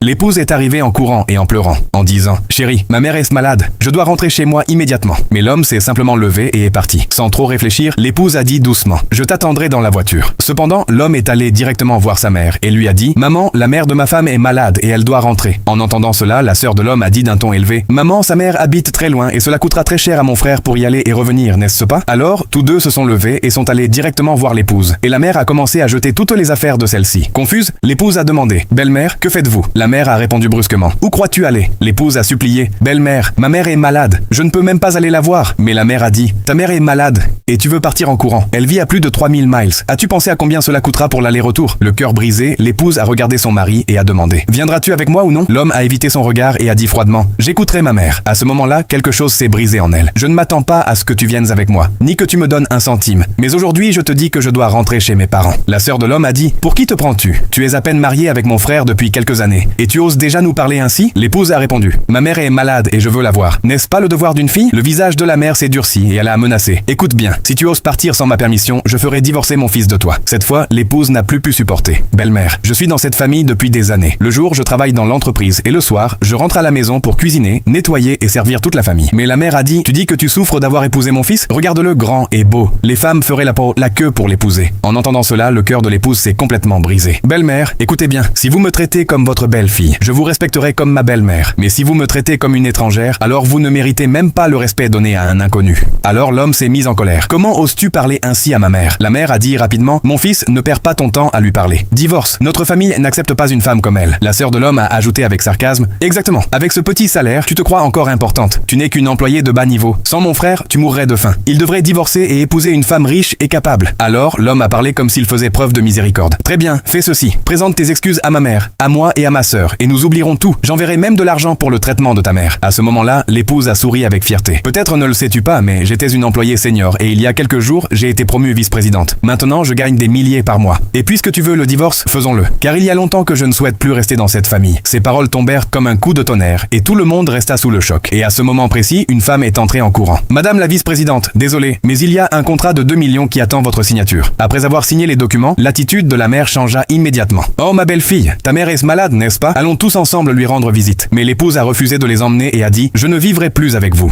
L'épouse est arrivée en courant et en pleurant, en disant « Chérie, ma mère est malade, je dois rentrer chez moi immédiatement. » Mais l'homme s'est simplement levé et est parti. Sans trop réfléchir, l'épouse a dit doucement « Je t'attendrai dans la voiture. » Cependant, l'homme est allé directement voir sa mère et lui a dit « Maman, la mère de ma femme est malade et elle doit rentrer. » En entendant cela, la sœur de l'homme a dit d'un ton élevé « Maman, sa mère habite très loin et cela coûtera très cher à mon frère pour y aller et revenir, n'est-ce pas ?» Alors, tous deux se sont levés et sont allés directement voir l'épouse. Et la mère a commencé à jeter toutes les affaires de celle-ci. Confuse, l'épouse a demandé « Belle-mère, que faites-vous » La mère a répondu brusquement « Où crois-tu aller ?» L'épouse a supplié « Belle-mère, ma mère est malade, je ne peux même pas aller la voir. » Mais la mère a dit « Ta mère est malade et tu veux partir en courant. Elle vit à plus de 3000 miles. As-tu pensé à combien cela coûtera pour l'aller-retour ?» Le cœur brisé, l'épouse a regardé son mari et a demandé « Viendras-tu avec moi ou non ?» L'homme a évité son regard et a dit froidement « J'écouterai ma mère. » À ce moment-là, quelque chose s'est brisé en elle. « Je ne m'attends pas à ce que tu viennes avec moi, ni que tu me donnes un centime. Mais aujourd'hui, je te dis que je dois rentrer chez mes parents. » La sœur de l'homme a dit « Pour qui te prends-tu? Tu es à peine marié avec mon frère depuis quelques années. Et tu oses déjà nous parler ainsi ?» L'épouse a répondu « Ma mère est malade et je veux la voir. N'est-ce pas le devoir d'une fille ?» Le visage de la mère s'est durci et elle a menacé. « Écoute bien, si tu oses partir sans ma permission, je ferai divorcer mon fils de toi. » Cette fois, l'épouse n'a plus pu supporter. « Belle-mère, je suis dans cette famille depuis des années. Le jour, je travaille dans l'entreprise et le soir, je rentre à la maison pour cuisiner, nettoyer et servir toute la famille. » Mais la mère a dit « Tu dis que tu souffres d'avoir épousé mon fils? Regarde-le grand et beau. Les femmes feraient la queue pour l'épouser. » En entendant cela, le cœur de l'épouse s'est complètement brisé. « Belle-mère, écoutez bien, si vous me traitez comme votre belle-fille, je vous respecterai comme ma belle-mère. Mais si vous me traitez comme une étrangère, alors vous ne méritez même pas le respect donné à un inconnu. » Alors l'homme s'est mis en colère. « Comment oses-tu parler ainsi à ma mère ?» La mère a dit rapidement « Mon fils, ne perds pas ton temps à lui parler. Divorce, notre famille n'accepte pas une femme comme elle. » La sœur de l'homme a ajouté avec sarcasme « Exactement, avec ce petit salaire, tu te crois encore importante. Tu n'es qu'une employée de bas niveau. Sans mon frère, tu mourrais de faim. Il devrait divorcer et épouser une femme riche et capable. » Alors l'homme a parlé comme s'il faisait preuve de miséricorde. « Très bien, fais ceci. Présente tes excuses à ma mère, à moi et à ma sœur, et nous oublierons tout. J'enverrai même de l'argent pour le traitement de ta mère. » À ce moment-là, l'épouse a souri avec fierté. « Peut-être ne le sais-tu pas, mais j'étais une employée senior et il y a quelques jours, j'ai été promue vice-présidente. Maintenant, je gagne des milliers par mois. Et puisque tu veux le divorce, faisons-le. Car il y a longtemps que je ne souhaite plus rester dans cette famille. » Ces paroles tombèrent comme un coup de tonnerre et tout le monde resta sous le choc. Et à ce moment précis, une femme est entrée en courant. « Madame la vice-présidente, désolé, mais il y a un contrat de 2 millions qui attend votre signature. » Après avoir signé les documents, l'attitude de la mère changea immédiatement. « Oh ma belle-fille, ta mère est malade, n'est-ce pas? Allons tous ensemble lui rendre visite. » Mais l'épouse a refusé de les emmener et a dit « Je ne vivrai plus avec vous. »